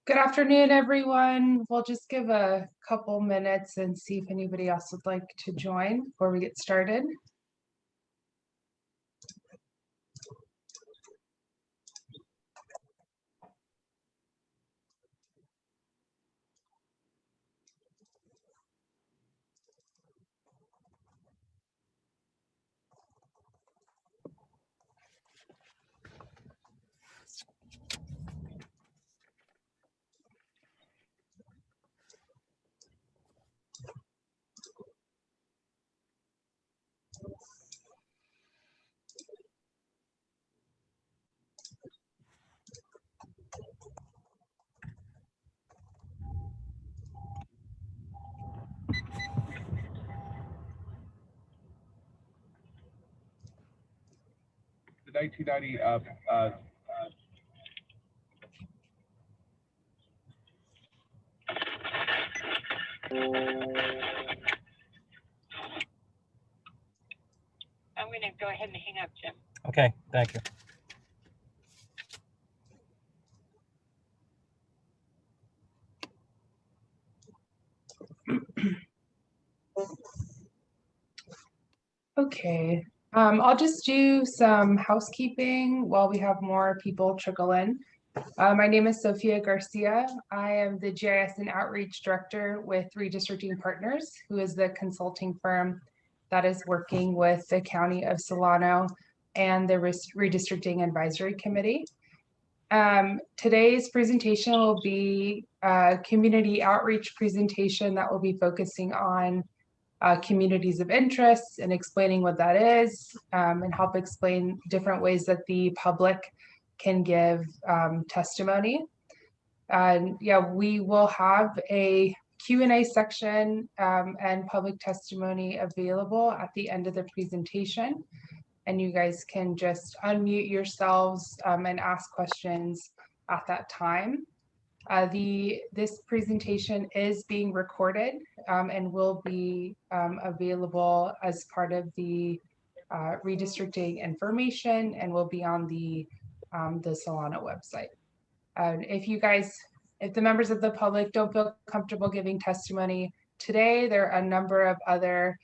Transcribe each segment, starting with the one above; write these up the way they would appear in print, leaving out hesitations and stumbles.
Good afternoon, everyone. We'll just give a couple minutes and see if anybody else would like to join before we get started. The 1990 I'm going to go ahead and hang up, Jim. Okay, thank you. Okay, I'll just do some housekeeping while we have more people trickle in. My name is Sophia Garcia. I am the GIS and Outreach Director with Redistricting Partners, who is the consulting firm that is working with the County of Solano and the Redistricting Advisory Committee. Today's presentation will be a community outreach presentation that will be focusing on communities of interest and explaining what that is, and help explain different ways that the public can give testimony. And yeah, we will have a Q&A section and public testimony available at the end of the presentation. And you guys can just unmute yourselves and ask questions at that time. This presentation is being recorded and will be available as part of the redistricting information and will be on the Solano website. If the members of the public don't feel comfortable giving testimony today, there are a number of other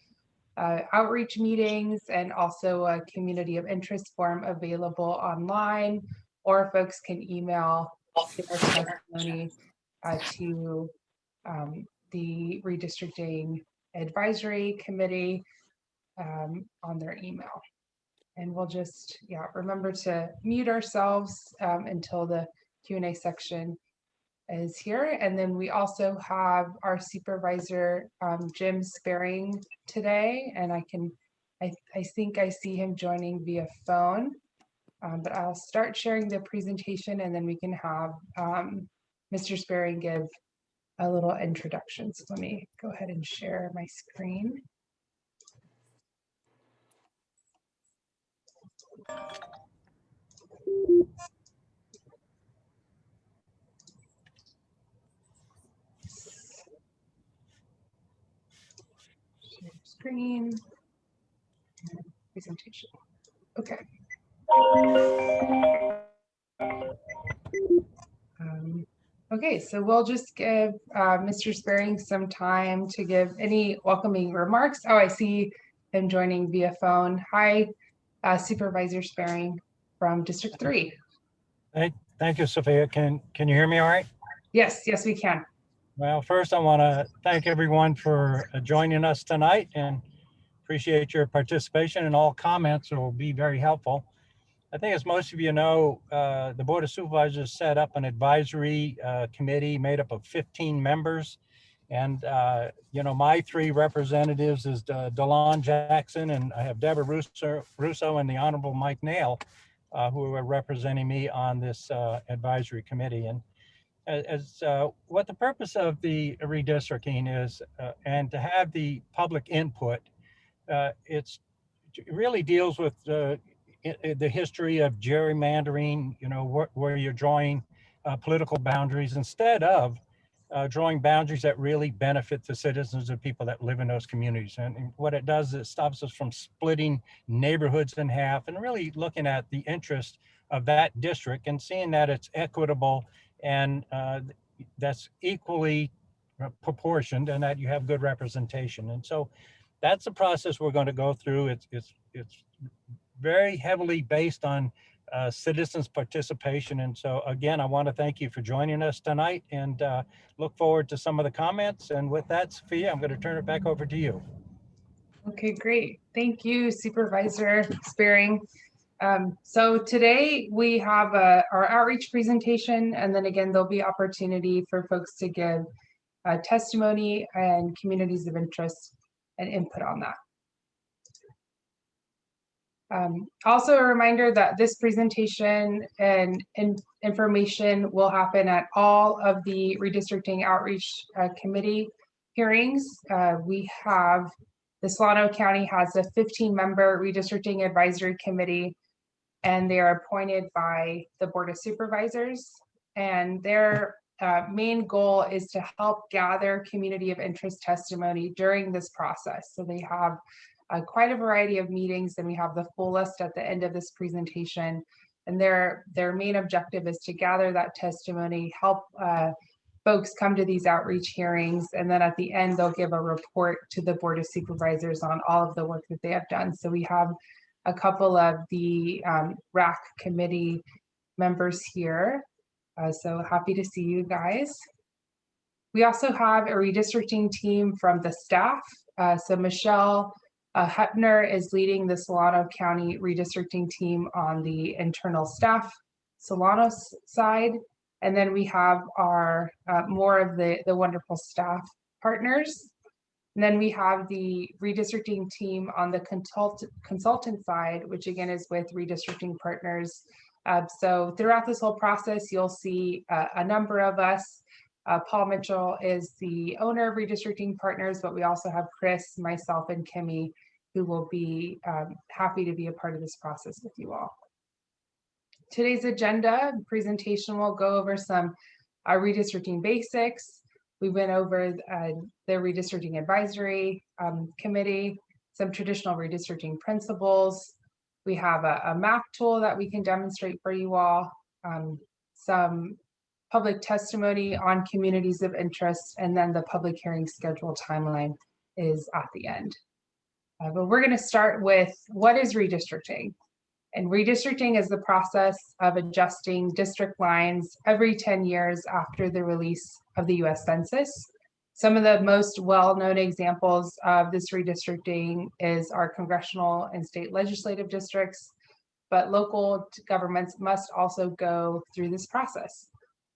outreach meetings and also a community of interest form available online, or folks can email their testimony to the Redistricting Advisory Committee on their email. And we'll just, remember to mute ourselves until the Q&A section is here. And then we also have our supervisor, Jim Sparing today. And I think I see him joining via phone, but I'll start sharing the presentation and then we can have Mr. Sparing give a little introduction. So let me go ahead and share my screen. Share screen, presentation. Okay. Okay, so we'll just give Mr. Sparing some time to give any welcoming remarks. Oh, I see him joining via phone. Hi, Supervisor Sparing from District 3. Hey, thank you, Sophia. Can you hear me all right? Yes, we can. Well, first I want to thank everyone for joining us tonight and appreciate your participation, and all comments will be very helpful. I think, as most of you know, the Board of Supervisors set up an advisory committee made up of 15 members. And, my three representatives is DeLon Jackson, and I have Deborah Russo and the Honorable Mike Nail, who are representing me on this advisory committee. And as what the purpose of the redistricting is, and to have the public input, it really deals with the history of gerrymandering, where you're drawing political boundaries instead of drawing boundaries that really benefit the citizens of people that live in those communities. And what it does is it stops us from splitting neighborhoods in half and really looking at the interest of that district and seeing that it's equitable and, that's equally proportioned and that you have good representation. And so that's the process we're going to go through. It's very heavily based on citizens' participation. And so again, I want to thank you for joining us tonight and look forward to some of the comments. And with that, Sophia, I'm going to turn it back over to you. Okay, great. Thank you, Supervisor Spearing. So today we have our outreach presentation, and then again, there'll be opportunity for folks to give testimony and communities of interest and input on that. Also a reminder that this presentation and information will happen at all of the redistricting outreach committee hearings. The Solano County has a 15-member redistricting advisory committee, and they are appointed by the Board of Supervisors. And their main goal is to help gather community of interest testimony during this process. So they have quite a variety of meetings, and we have the full list at the end of this presentation. And their main objective is to gather that testimony, help folks come to these outreach hearings, and then at the end, they'll give a report to the Board of Supervisors on all of the work that they have done. So we have a couple of the RAC committee members here. So happy to see you guys. We also have a redistricting team from the staff. So Michelle Hepner is leading the Solano County redistricting team on the internal staff Solano side. And then we have our more of the wonderful staff partners. And then we have the redistricting team on the consultant side, which again is with redistricting partners. So throughout this whole process, you'll see a number of us. Paul Mitchell is the owner of Redistricting Partners, but we also have Chris, myself, and Kimmy, who will be happy to be a part of this process with you all. Today's agenda presentation will go over some redistricting basics. We went over the Redistricting Advisory Committee, some traditional redistricting principles. We have a map tool that we can demonstrate for you all, some public testimony on communities of interest, and then the public hearing schedule timeline is at the end. But we're going to start with what is redistricting. And redistricting is the process of adjusting district lines every 10 years after the release of the US Census. Some of the most well-known examples of this redistricting is our congressional and state legislative districts, but local governments must also go through this process.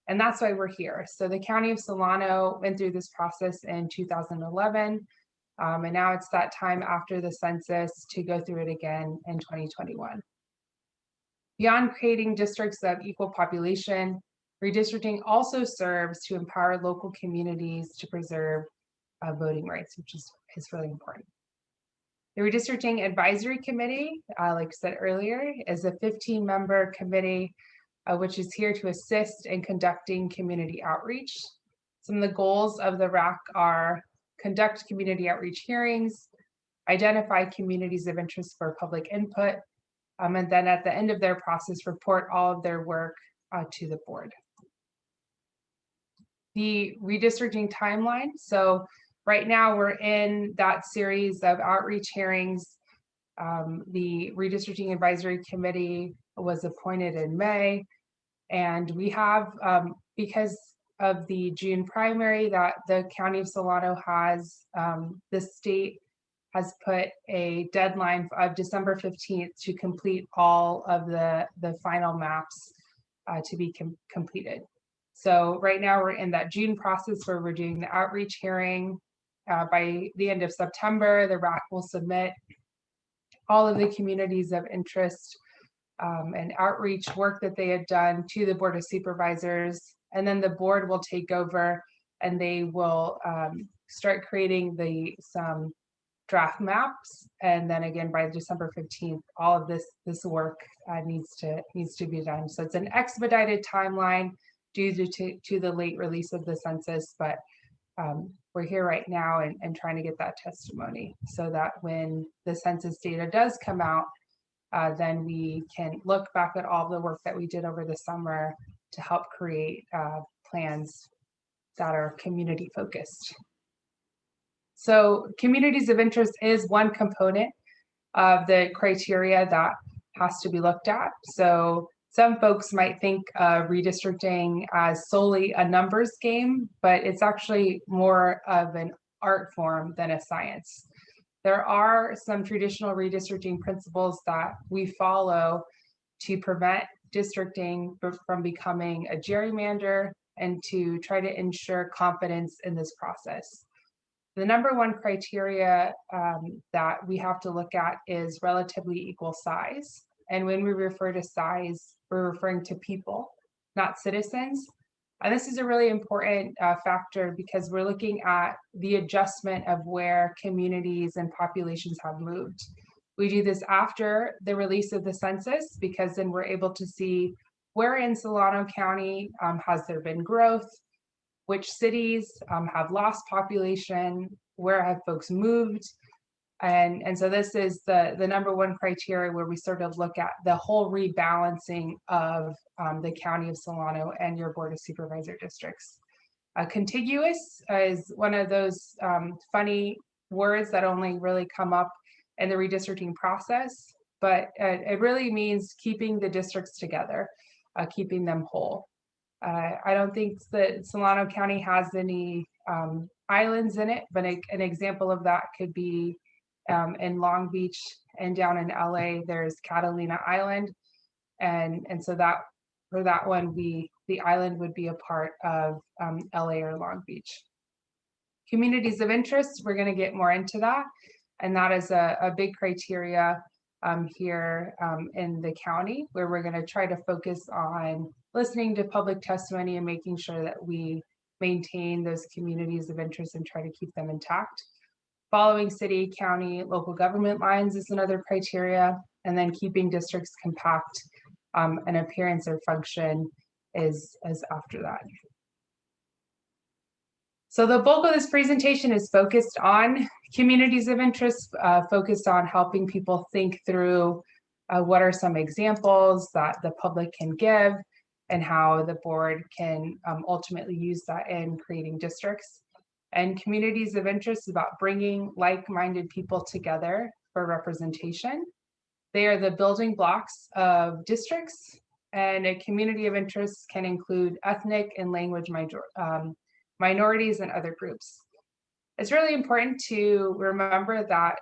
And that's why we're here. So the County of Solano went through this process in 2011, and now it's that time after the census to go through it again in 2021. Beyond creating districts of equal population, redistricting also serves to empower local communities to preserve voting rights, which is really important. The Redistricting Advisory Committee, like I said earlier, is a 15-member committee which is here to assist in conducting community outreach. Some of the goals of the RAC are conduct community outreach hearings, identify communities of interest for public input, and then at the end of their process, report all of their work to the board. The redistricting timeline. So right now we're in that series of outreach hearings. The Redistricting Advisory Committee was appointed in May, and we have, because of the June primary that the County of Solano has, the state has put a deadline of December 15th to complete all of the final maps to be completed. So right now we're in that June process where we're doing the outreach hearing. By the end of September, the RAC will submit all of the communities of interest and outreach work that they had done to the Board of Supervisors. And then the board will take over and they will start creating some draft maps. And then again, by December 15th, all of this work needs to be done. So it's an expedited timeline due to the late release of the census, but we're here right now and trying to get that testimony so that when the census data does come out, then we can look back at all the work that we did over the summer to help create plans that are community focused. So communities of interest is one component of the criteria that has to be looked at. So some folks might think of redistricting as solely a numbers game, but it's actually more of an art form than a science. There are some traditional redistricting principles that we follow to prevent districting from becoming a gerrymander and to try to ensure confidence in this process. The number one criteria that we have to look at is relatively equal size. And when we refer to size, we're referring to people, not citizens. And this is a really important factor because we're looking at the adjustment of where communities and populations have moved. We do this after the release of the census because then we're able to see where in Solano County has there been growth, which cities have lost population, where have folks moved. And so this is the number one criteria where we sort of look at the whole rebalancing of the County of Solano and your Board of Supervisor districts. Contiguous is one of those funny words that only really come up in the redistricting process, but it really means keeping the districts together, keeping them whole. I don't think that Solano County has any islands in it, but an example of that could be in Long Beach and down in LA, there's Catalina Island. And so that for that one, the island would be a part of LA or Long Beach. Communities of interest, we're going to get more into that. And that is a big criteria here in the county, where we're going to try to focus on listening to public testimony and making sure that we maintain those communities of interest and try to keep them intact. Following city, county, local government lines is another criteria, and then keeping districts compact and appearance or function is after that. So the bulk of this presentation is focused on communities of interest, focused on helping people think through what are some examples that the public can give and how the board can ultimately use that in creating districts. And communities of interest is about bringing like-minded people together for representation. They are the building blocks of districts, and a community of interest can include ethnic and language minorities and other groups. It's really important to remember that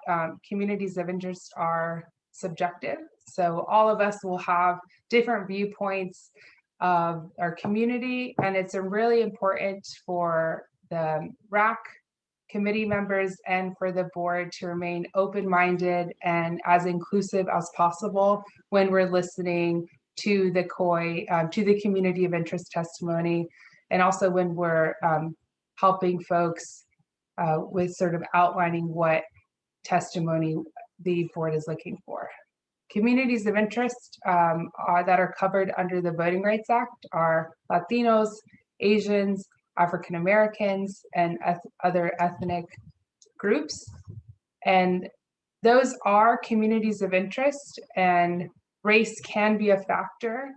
communities of interest are subjective. So all of us will have different viewpoints of our community, and it's really important for the RAC committee members and for the board to remain open-minded and as inclusive as possible when we're listening to the COI, to the community of interest testimony, and also when we're helping folks with sort of outlining what testimony the board is looking for. Communities of interest that are covered under the Voting Rights Act are Latinos, Asians, African Americans, and other ethnic groups. And those are communities of interest, and race can be a factor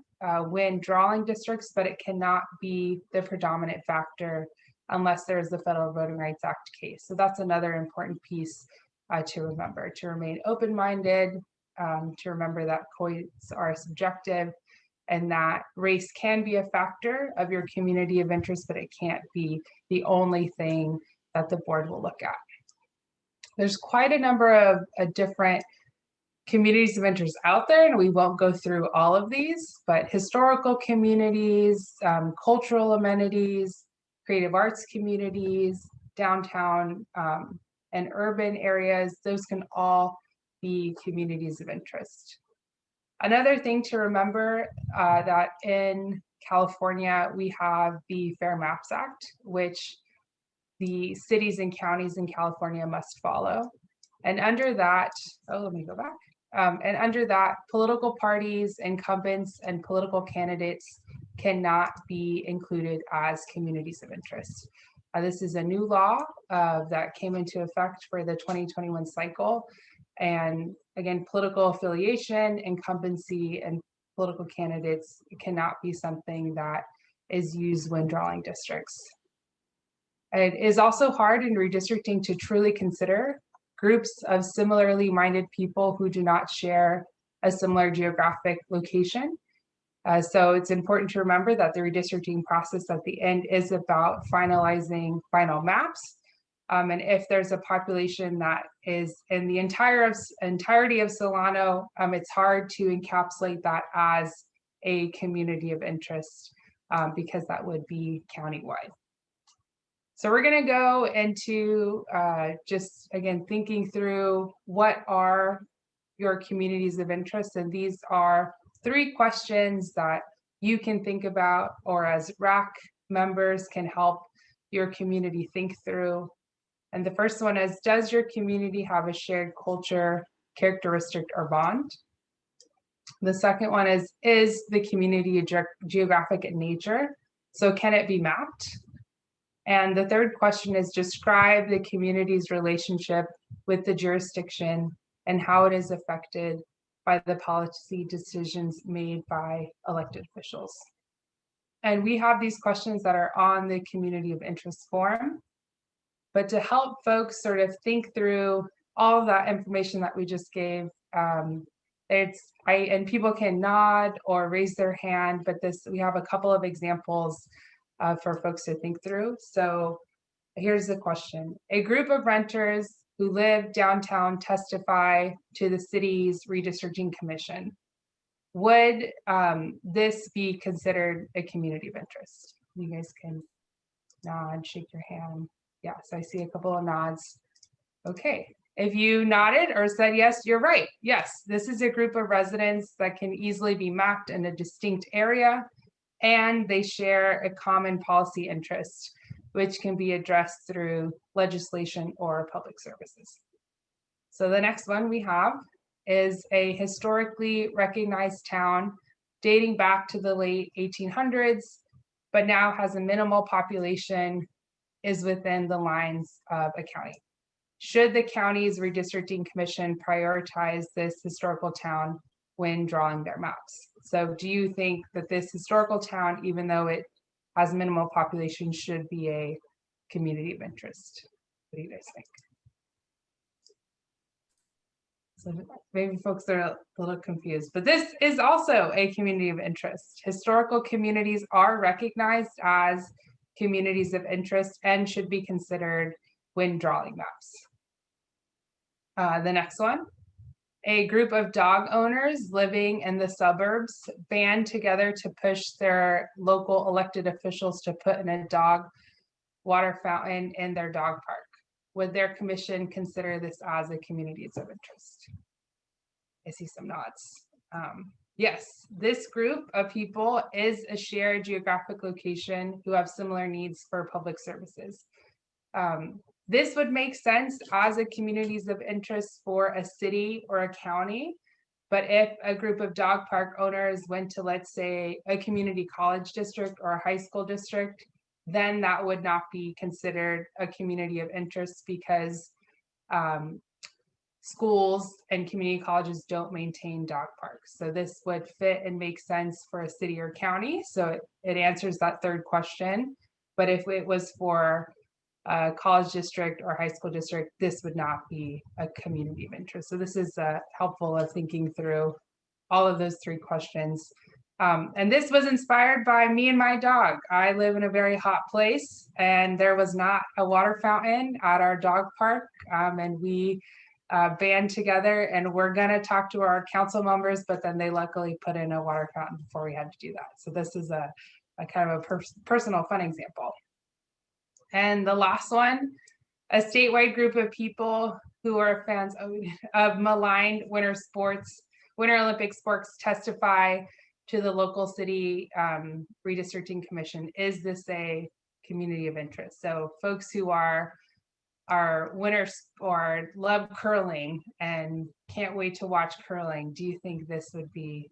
when drawing districts, but it cannot be the predominant factor unless there's the Federal Voting Rights Act case. So that's another important piece to remember, to remain open-minded, to remember that COIs are subjective, and that race can be a factor of your community of interest, but it can't be the only thing that the board will look at. There's quite a number of different communities of interest out there, and we won't go through all of these, but historical communities, cultural amenities, creative arts communities, downtown and urban areas, those can all be communities of interest. Another thing to remember that in California, we have the Fair Maps Act, which the cities and counties in California must follow. And under that, let me go back. And under that, political parties, incumbents, and political candidates cannot be included as communities of interest. This is a new law that came into effect for the 2021 cycle. And again, political affiliation, incumbency, and political candidates cannot be something that is used when drawing districts. It is also hard in redistricting to truly consider groups of similarly minded people who do not share a similar geographic location. So it's important to remember that the redistricting process at the end is about finalizing final maps. And if there's a population that is in the entirety of Solano, it's hard to encapsulate that as a community of interest because that would be countywide. So we're going to go into just, again, thinking through what are your communities of interest. And these are 3 questions that you can think about, or as RAC members can help your community think through. And the first one is, does your community have a shared culture, characteristic, or bond? The second one is the community geographic in nature? So can it be mapped? And the third question is, describe the community's relationship with the jurisdiction and how it is affected by the policy decisions made by elected officials. And we have these questions that are on the community of interest form. But to help folks sort of think through all of that information that we just gave, and people can nod or raise their hand, but we have a couple of examples for folks to think through. So here's the question. A group of renters who live downtown testify to the city's redistricting commission. Would this be considered a community of interest? You guys can nod, shake your hand. Yes, I see a couple of nods. Okay, if you nodded or said yes, you're right. Yes, this is a group of residents that can easily be mapped in a distinct area, and they share a common policy interest, which can be addressed through legislation or public services. So the next one we have is a historically recognized town dating back to the late 1800s, but now has a minimal population, is within the lines of a county. Should the county's redistricting commission prioritize this historical town when drawing their maps? So do you think that this historical town, even though it has minimal population, should be a community of interest? What do you guys think? So maybe folks are a little confused, but this is also a community of interest. Historical communities are recognized as communities of interest and should be considered when drawing maps. The next one, a group of dog owners living in the suburbs band together to push their local elected officials to put in a dog water fountain in their dog park. Would their commission consider this as a community of interest? I see some nods. Yes, this group of people is a shared geographic location who have similar needs for public services. This would make sense as a communities of interest for a city or a county, but if a group of dog park owners went to, let's say, a community college district or a high school district, then that would not be considered a community of interest because schools and community colleges don't maintain dog parks. So this would fit and make sense for a city or county. So it answers that third question. But if it was for a college district or high school district, this would not be a community of interest. So this is helpful of thinking through all of those 3 questions. And this was inspired by me and my dog. I live in a very hot place, and there was not a water fountain at our dog park. And we band together, and we're going to talk to our council members, but then they luckily put in a water fountain before we had to do that. So this is a kind of a personal fun example. And the last one, a statewide group of people who are fans of maligned Winter Olympic sports testify to the local city redistricting commission. Is this a community of interest? So folks who are winners or love curling and can't wait to watch curling, do you think this would be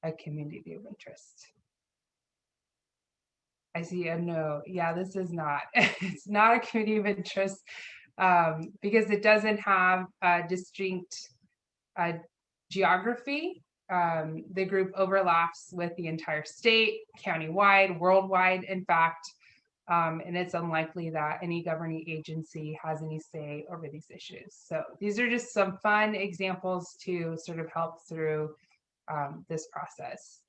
a community of interest? I see a no. Yeah, this is not. It's not a community of interest because it doesn't have a distinct geography. The group overlaps with the entire state, countywide, worldwide. In fact, And it's unlikely that any governing agency has any say over these issues. So these are just some fun examples to sort of help through this process.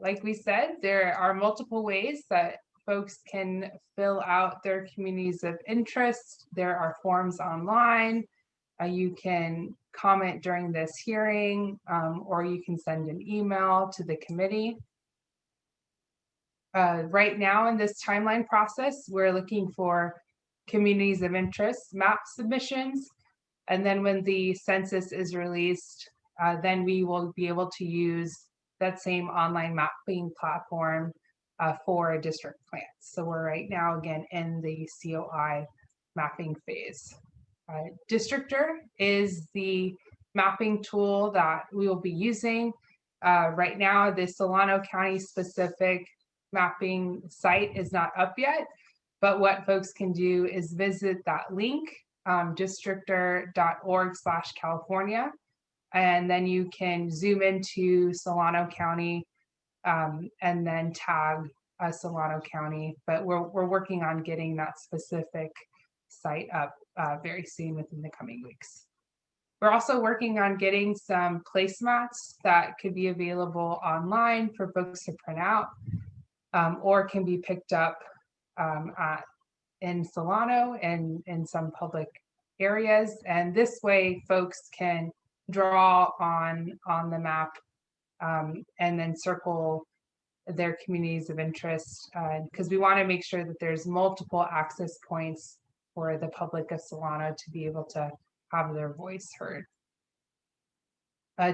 Like we said, there are multiple ways that folks can fill out their communities of interest. There are forms online. You can comment during this hearing, or you can send an email to the committee. Right now in this timeline process, we're looking for communities of interest map submissions. And then when the census is released, then we will be able to use that same online mapping platform for a district plan. So we're right now, again, in the COI mapping phase. Districtor is the mapping tool that we will be using. Right now, the Solano County specific mapping site is not up yet, but what folks can do is visit that link, districtor.org/California, and then you can zoom into Solano County and then tag Solano County. But we're working on getting that specific site up very soon within the coming weeks. We're also working on getting some placemats that could be available online for folks to print out, or can be picked up in Solano and in some public areas. And this way folks can draw on the map and then circle their communities of interest, because we want to make sure that there's multiple access points for the public of Solano to be able to have their voice heard.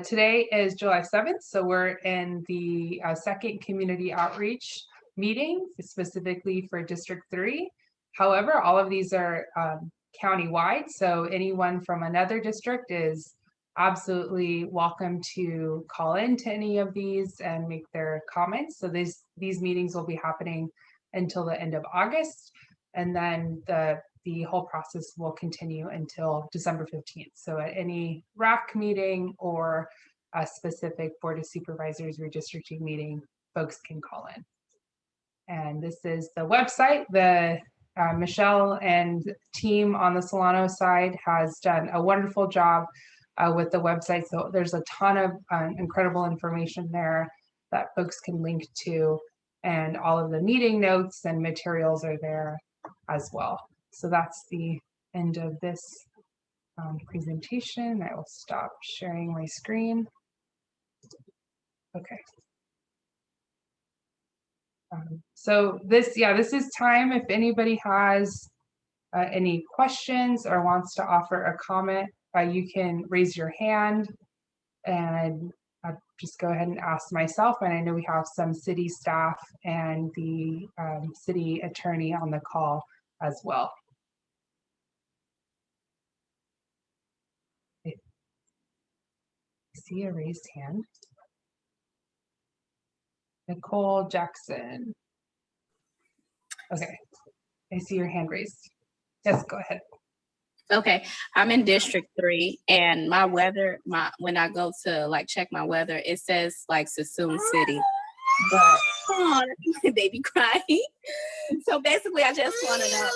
Today is July 7th, so we're in the second community outreach meeting specifically for District 3. However, all of these are county-wide, so anyone from another district is absolutely welcome to call into any of these and make their comments. So these meetings will be happening until the end of August, and then the whole process will continue until December 15th. So at any RAC meeting or a specific Board of Supervisors redistricting meeting, folks can call in. And this is the website. Michelle and team on the Solano side has done a wonderful job with the website. So there's a ton of incredible information there that folks can link to, and all of the meeting notes and materials are there as well. So that's the end of this presentation. I will stop sharing my screen. Okay. So this is time if anybody has any questions or wants to offer a comment. You can raise your hand and just go ahead and ask myself. And I know we have some city staff and the city attorney on the call as well. I see a raised hand. Nicole Jackson. Okay, I see your hand raised. Yes, go ahead. Okay, I'm in District 3, and my weather, when I go to like check my weather, it says like Suisun City, but oh, my baby crying. So basically, I just want to know.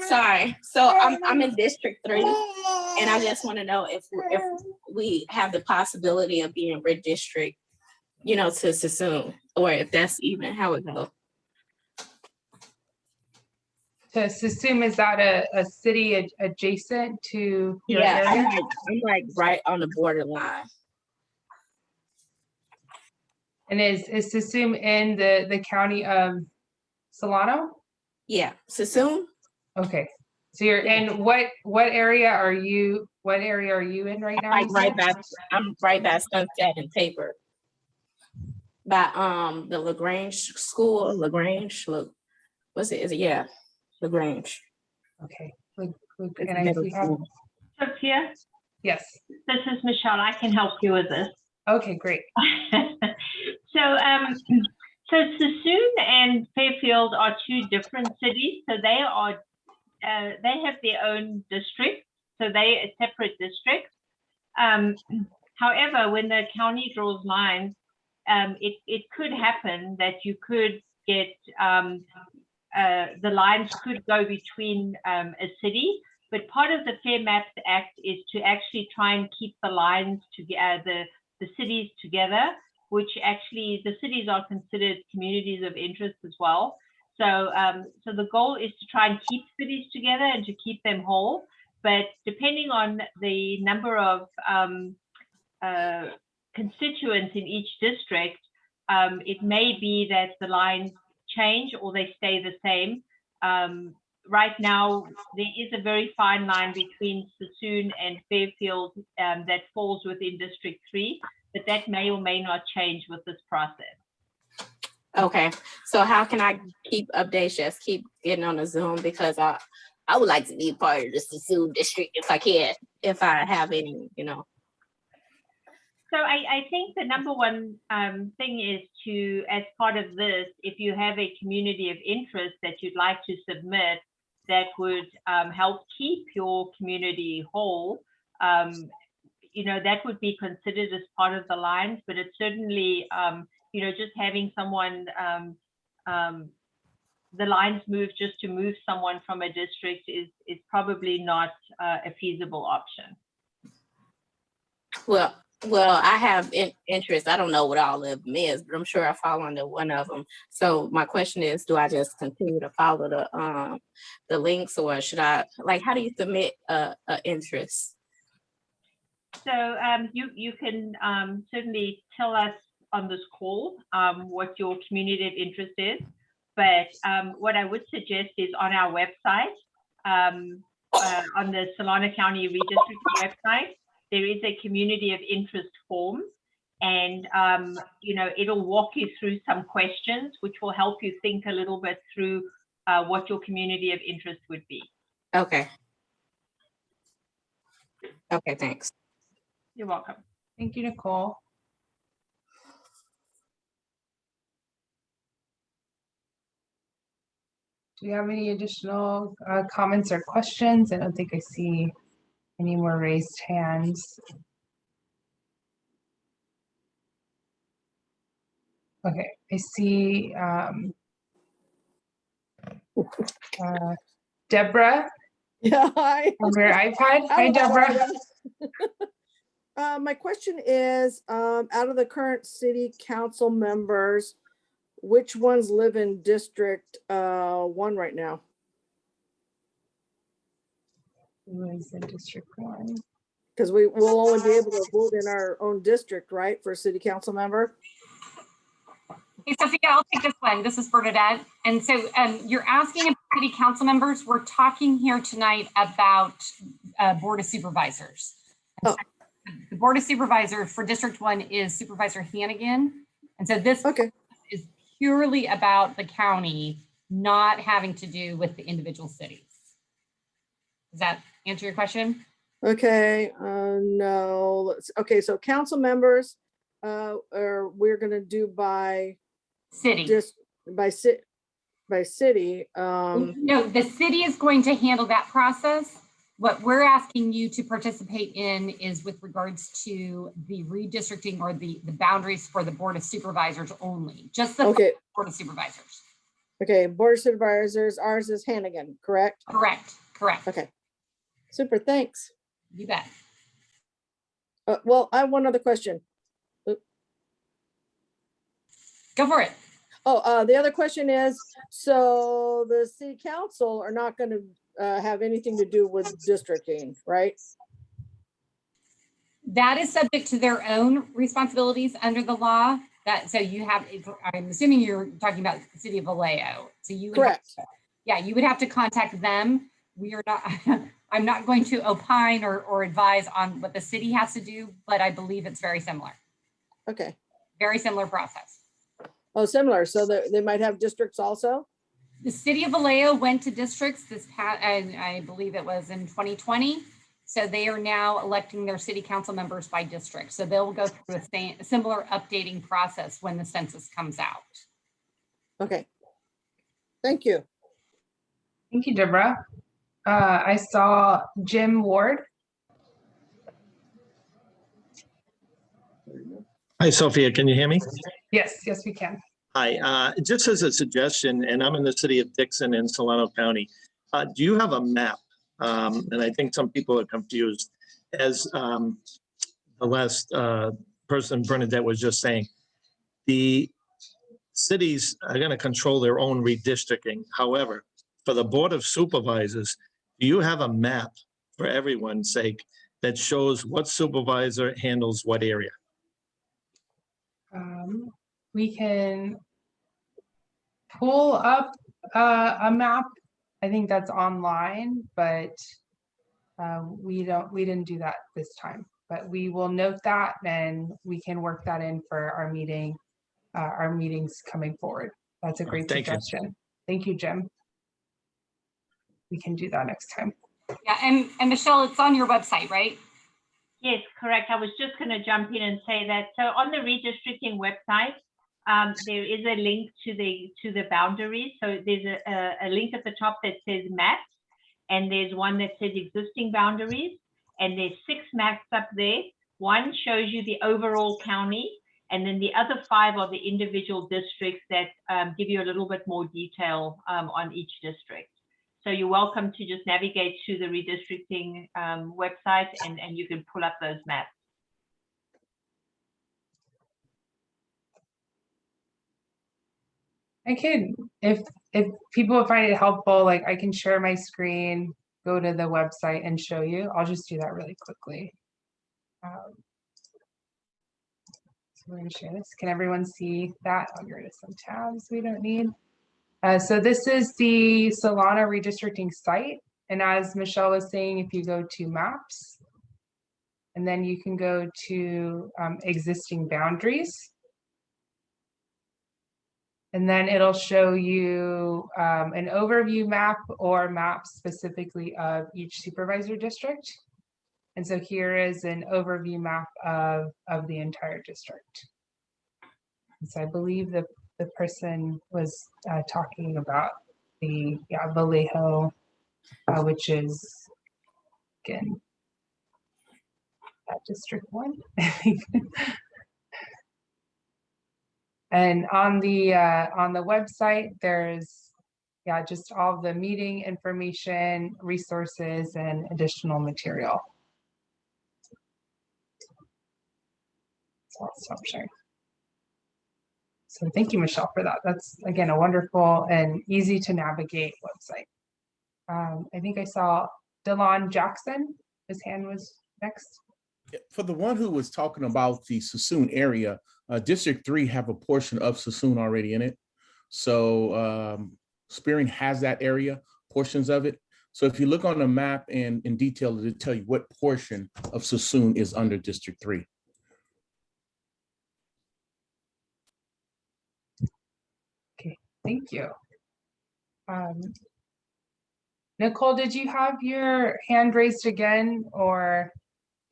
Sorry. So I'm in District 3, and I just want to know if we have the possibility of being redistrict, to Suisun, or if that's even how it goes. To Suisun, is that a city adjacent to your area? I'm like right on the borderline. And is Suisun in the county of Solano? Yeah, Suisun. Okay, so you're in what area are you? What area are you in right now? I'm right by Sunset and Taper. By the LaGrange School. LaGrange. Look, what's it? Is it? Yeah. LaGrange. Okay. And I see how. Sophia? Yes. This is Michelle. I can help you with this. Okay, great. So Suisun and Fairfield are two different cities. So they have their own district. So they are separate districts. However, when the county draws lines, it could happen that you could get the lines could go between a city, but part of the Fair Maps Act is to actually try and keep the lines together, the cities together, which actually the cities are considered communities of interest as well. So, so the goal is to try and keep cities together and to keep them whole. But depending on the number of constituents in each district, it may be that the lines change or they stay the same. Right now, there is a very fine line between Sassoon and Fairfield that falls within District 3, but that may or may not change with this process. Okay, so how can I keep updates? Just keep getting on the Zoom, because I would like to be part of the Sassoon district if I can, if I have any, you know. So I think the number one thing is to, as part of this, if you have a community of interest that you'd like to submit that would help keep your community whole, you know, that would be considered as part of the lines, but it's certainly, you know, just having someone, the lines move just to move someone from a district is probably not a feasible option. Well, I have interest. I don't know what all of them is, but I'm sure I fall under one of them. So my question is, do I just continue to follow the links, or should I, like, how do you submit a interest? So you can certainly tell us on this call what your community of interest is, but what I would suggest is on our website, on the Solano County Redistricting website, there is a community of interest form, and you know, it'll walk you through some questions which will help you think a little bit through what your community of interest would be. Okay. Okay, thanks. You're welcome. Thank you, Nicole. Do we have any additional comments or questions? I don't think I see any more raised hands. Okay, I see Deborah Yeah, hi. on her iPad. Hi, Deborah. My question is, out of the current city council members, which ones live in District 1 right now? Who is in District 1? Because we will only be able to vote in our own district, right, for a city council member? Hey, Sophia, I'll take this one. This is Bernadette. And so you're asking about city council members. We're talking here tonight about Board of Supervisors. Oh. The Board of Supervisors for District 1 is Supervisor Hannigan. And so this is purely about the county, not having to do with the individual cities. Does that answer your question? Okay, no. Okay, so council members, we're going to do by city. Just by city. No, the city is going to handle that process. What we're asking you to participate in is with regards to the redistricting or the boundaries for the Board of Supervisors only, just the Board of Supervisors. Okay, Board of Supervisors, ours is Hannigan, correct? Correct, correct. Okay, super, thanks. You bet. Well, I have one other question. Go for it. Oh, the other question is, so the city council are not going to have anything to do with districting, right? That is subject to their own responsibilities under the law. So you have, I'm assuming you're talking about the city of Vallejo. So you would correct. You would have to contact them. We are not, I'm not going to opine or advise on what the city has to do, but I believe it's very similar. Okay. Very similar process. Oh, similar. So they might have districts also? The city of Vallejo went to districts this past, and I believe it was in 2020. So they are now electing their city council members by district. So they'll go through a similar updating process when the census comes out. Okay. Thank you. Thank you, Deborah. I saw Jim Ward. Hi, Sophia. Can you hear me? Yes, yes, we can. Hi. Just as a suggestion, and I'm in the city of Dixon in Solano County. Do you have a map? And I think some people are confused. As the last person, Bernadette, was just saying, the cities are going to control their own redistricting. However, for the Board of Supervisors, do you have a map for everyone's sake that shows what supervisor handles what area? We can pull up a map. I think that's online, but we didn't do that this time. But we will note that and we can work that in for our meetings coming forward. That's a great Thank you. suggestion. Thank you, Jim. We can do that next time. Yeah, and Michelle, it's on your website, right? Yes, correct. I was just going to jump in and say that. So on the redistricting website, there is a link to the boundaries. So there's a link at the top that says maps, and there's one that says existing boundaries, and there's 6 maps up there. One shows you the overall county, and then the other 5 are the individual districts that give you a little bit more detail on each district. So you're welcome to just navigate to the redistricting website and you can pull up those maps. I can, if people find it helpful, like I can share my screen, go to the website and show you. I'll just do that really quickly. So we're gonna share this. Can everyone see that? I'll get rid of some tabs we don't need. So this is the Solano redistricting site. And as Michelle was saying, if you go to maps, and then you can go to existing boundaries. And then it'll show you an overview map or map specifically of each supervisor district. And so here is an overview map of the entire district. And so I believe the person was talking about the Vallejo, which is, again, District 1, I think. And on the website, there's just all the meeting information, resources, and additional material. So I'll stop sharing. So thank you, Michelle, for that. That's, again, a wonderful and easy to navigate website. I think I saw Delon Jackson, his hand was next. For the one who was talking about the Suisun area, District 3 have a portion of Suisun already in it. So Spearing has that area, portions of it. So if you look on the map and in detail, it'll tell you what portion of Suisun is under District 3. Okay, thank you. Nicole, did you have your hand raised again, or?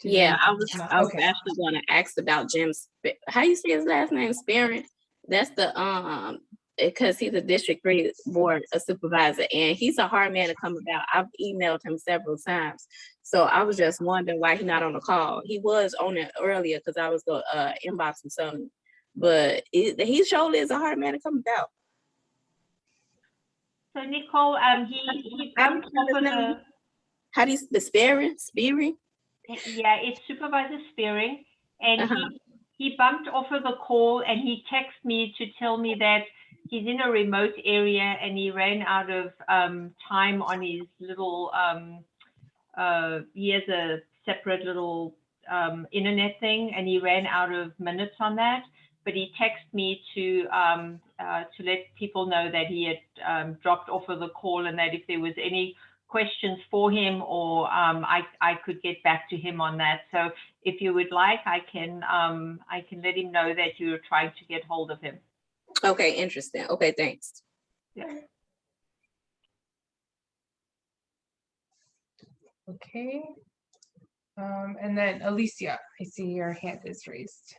Yeah, I was Okay. actually going to ask about Jim's. How you say his last name? Spearing. That's the because he's a District 3 board a supervisor, and he's a hard man to come about. I've emailed him several times, so I was just wondering why he's not on the call. He was on it earlier because I was going to inbox him something, but he surely is a hard man to come about. So Nicole, he bumped over the. How do you the Spearing? Yeah, it's Supervisor Spearing, and he bumped off of the call, and he texted me to tell me that he's in a remote area and he ran out of time on his little. He has a separate little internet thing, and he ran out of minutes on that. But he texted me to let people know that he had dropped off of the call, and that if there was any questions for him, or I could get back to him on that. So if you would like, I can let him know that you're trying to get hold of him. Okay, interesting. Okay, thanks. Yeah. Okay. And then Alicia, I see your hand is raised.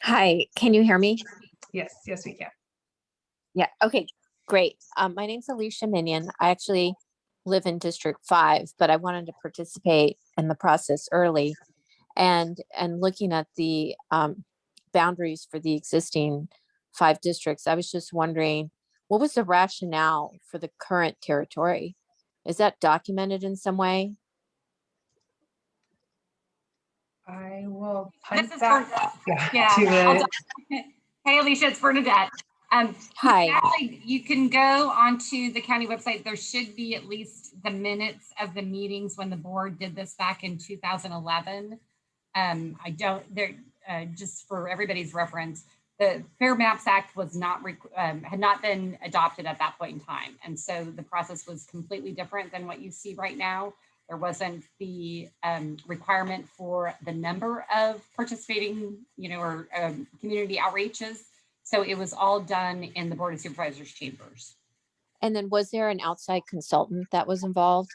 Hi, can you hear me? Yes, yes, we can. Yeah, okay, great. My name's Alicia Minion. I actually live in District 5, but I wanted to participate in the process early. and looking at the boundaries for the existing 5 districts, I was just wondering, what was the rationale for the current territory? Is that documented in some way? I will This punt is that Yeah. to I'll the, Hey, Alicia, it's Bernadette. Hi. Actually, you can go onto the county website. There should be at least the minutes of the meetings when the board did this back in 2011. I don't, there, just for everybody's reference, the Fair Maps Act was not, had not been adopted at that point in time. And so the process was completely different than what you see right now. There wasn't the requirement for the number of participating, or community outreaches. So it was all done in the Board of Supervisors chambers. And then was there an outside consultant that was involved?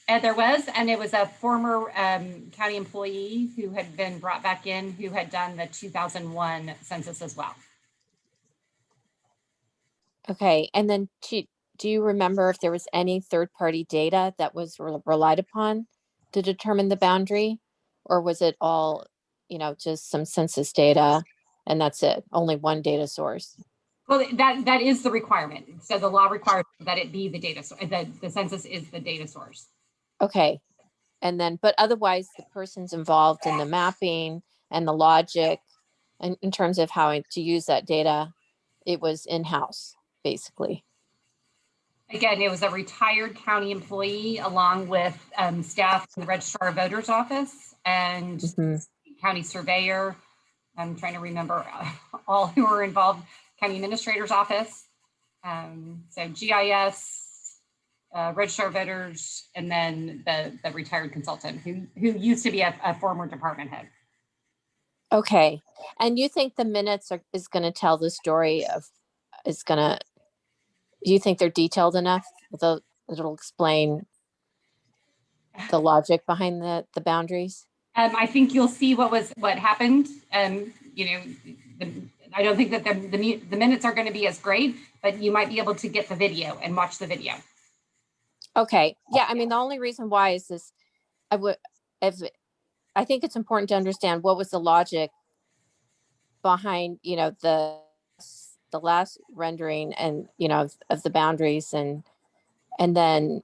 And there was, and it was a former county employee who had been brought back in, who had done the 2001 census as well. Okay, and then do you remember if there was any third-party data that was relied upon to determine the boundary? Or was it all, just some census data and that's it, only one data source? Well, that is the requirement. So the law requires that it be the data source, the census is the data source. Okay, and then, but otherwise the person's involved in the mapping and the logic and in terms of how to use that data, it was in-house, basically. Again, it was a retired county employee along with staff in the Registrar of Voters office and county surveyor. I'm trying to remember all who were involved, county administrator's office. So GIS, Registrar of Voters, and then the retired consultant who used to be a former department head. Okay, and you think the minutes is going to tell the story of, do you think they're detailed enough? It'll explain the logic behind the boundaries? I think you'll see what happened. I don't think that the minutes are going to be as great, but you might be able to get the video and watch the video. Okay, yeah, I mean, the only reason why is this, I think it's important to understand what was the logic behind, the last rendering and, of the boundaries and then,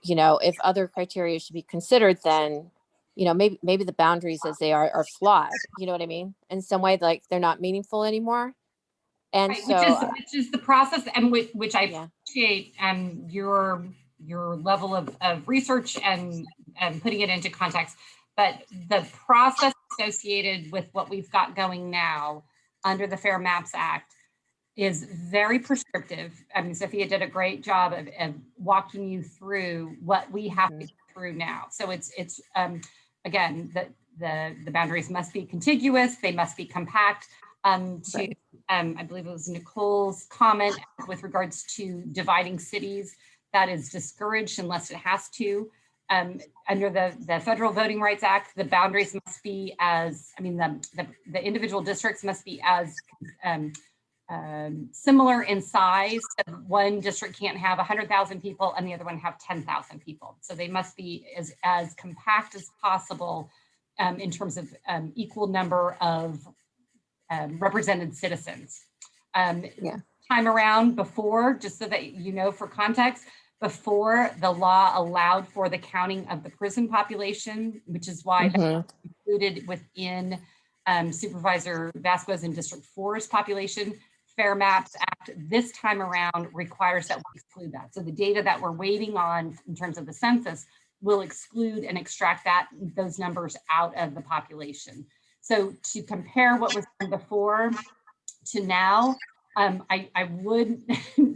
if other criteria should be considered, then, maybe the boundaries as they are flawed, you know what I mean? In some way, like they're not meaningful anymore. And right, so, which is the process, and which I appreciate your level of research and putting it into context. But the process associated with what we've got going now under the Fair Maps Act is very prescriptive. I mean, Sophia did a great job of walking you through what we have to go through now. So it's again, the boundaries must be contiguous, they must be compact. I believe it was Nicole's comment with regards to dividing cities, that is discouraged unless it has to. Under the Federal Voting Rights Act, the boundaries must be the individual districts must be as similar in size. So one district can't have 100,000 people and the other one have 10,000 people. So they must be as compact as possible in terms of equal number of represented citizens. Time around before, just so that for context, before the law allowed for the counting of the prison population, which is why that's included within Supervisor Vasquez and District 4's population. Fair Maps Act this time around requires that we exclude that. So the data that we're waiting on in terms of the census will exclude and extract those numbers out of the population. So to compare what was done before to now, I would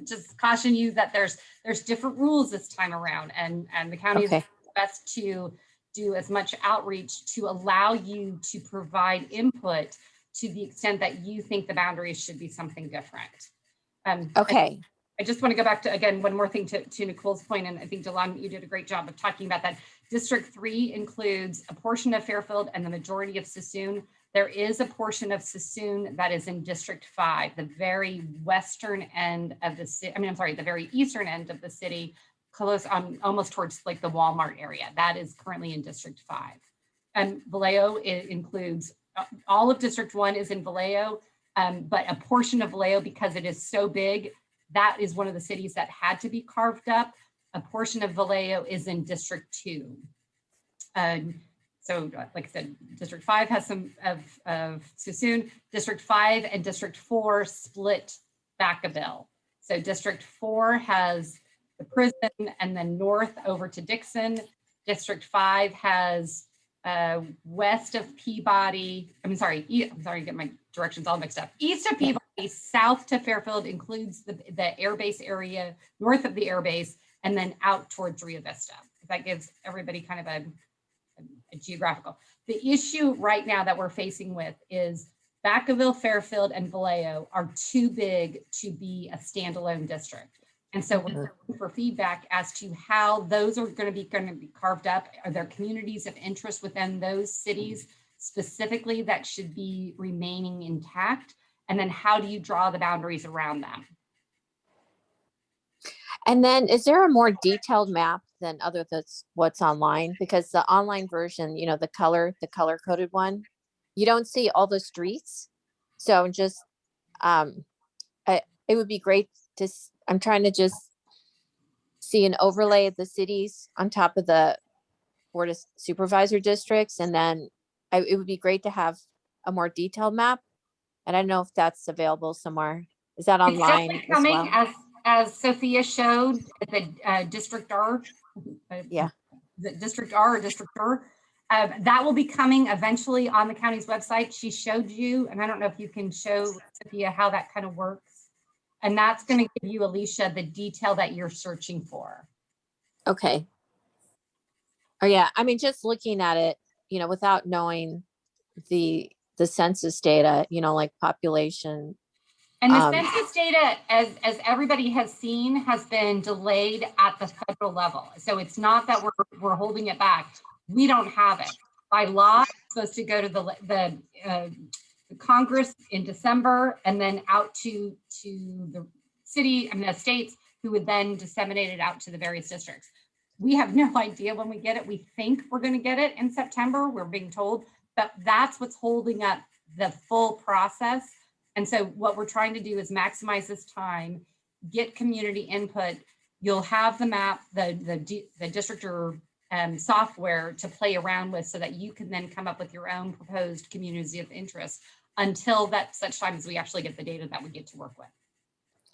just caution you that there's different rules this time around, and the county is best to do as much outreach to allow you to provide input to the extent that you think the boundaries should be something different. I just want to go back to, again, one more thing to Nicole's point, and I think Delon, you did a great job of talking about that. District 3 includes a portion of Fairfield and the majority of Sassoon. There is a portion of Sassoon that is in District 5, the very western end of the city. The very eastern end of the city, close almost towards like the Walmart area. That is currently in District 5. Vallejo includes all of District 1 is in Vallejo, but a portion of Vallejo, because it is so big, that is one of the cities that had to be carved up. A portion of Vallejo is in District 2. So like I said, District 5 has some of Suisun. District 5 and District 4 split Vacaville. So District 4 has the prison and then north over to Dixon. District 5 has west of Peabody. I'm sorry, get my directions all mixed up. East of Peabody, south to Fairfield includes the air base area, north of the air base, and then out towards Rio Vista. If that gives everybody kind of a geographical. The issue right now that we're facing with is Vacaville, Fairfield, and Vallejo are too big to be a standalone district. And so we're looking for feedback as to how those are going to be carved up. Are there communities of interest within those cities specifically that should be remaining intact? And then how do you draw the boundaries around them? And then is there a more detailed map than other that's what's online? Because the online version, you know, the color coded one, you don't see all the streets. So just, it would be great to, I'm trying to just see an overlay of the cities on top of the Board of Supervisor districts. And then it would be great to have a more detailed map. And I don't know if that's available somewhere. Is that online It's as coming well? as Sophia showed at the District R. Yeah. The District R or District R. That will be coming eventually on the county's website. She showed you, and I don't know if you can show Sophia how that kind of works. And that's going to give you, Alicia, the detail that you're searching for. Okay. Oh yeah, I mean, just looking at it, you know, without knowing the census data, you know, like population. And the census data, as everybody has seen, has been delayed at the federal level. So it's not that we're holding it back. We don't have it. By law, it's supposed to go to the Congress in December and then out to the city, I mean, the states, who would then disseminate it out to the various districts. We have no idea when we get it. We think we're going to get it in September, we're being told, but that's what's holding up the full process. And so what we're trying to do is maximize this time, get community input. You'll have the map, the district or software to play around with so that you can then come up with your own proposed communities of interest until that such time as we actually get the data that we get to work with.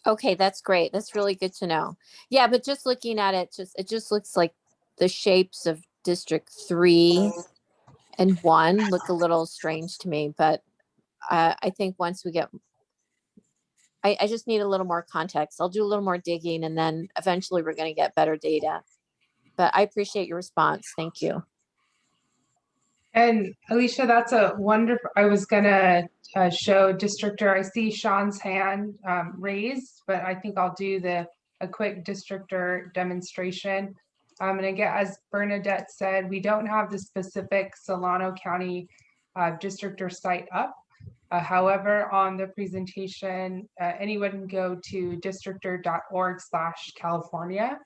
Okay, that's great. That's really good to know. Yeah, but just looking at it, it just looks like the shapes of District 3 and 1 look a little strange to me, but I think once we get, I just need a little more context. I'll do a little more digging and then eventually we're going to get better data. But I appreciate your response. Thank you. And Alicia, that's a wonderful, I was gonna show Districtor, I see Sean's hand raised, but I think I'll do a quick Districtor demonstration. And again, as Bernadette said, we don't have the specific Solano County Districtor site up. However, on the presentation, anyone can go to districtor.org/California.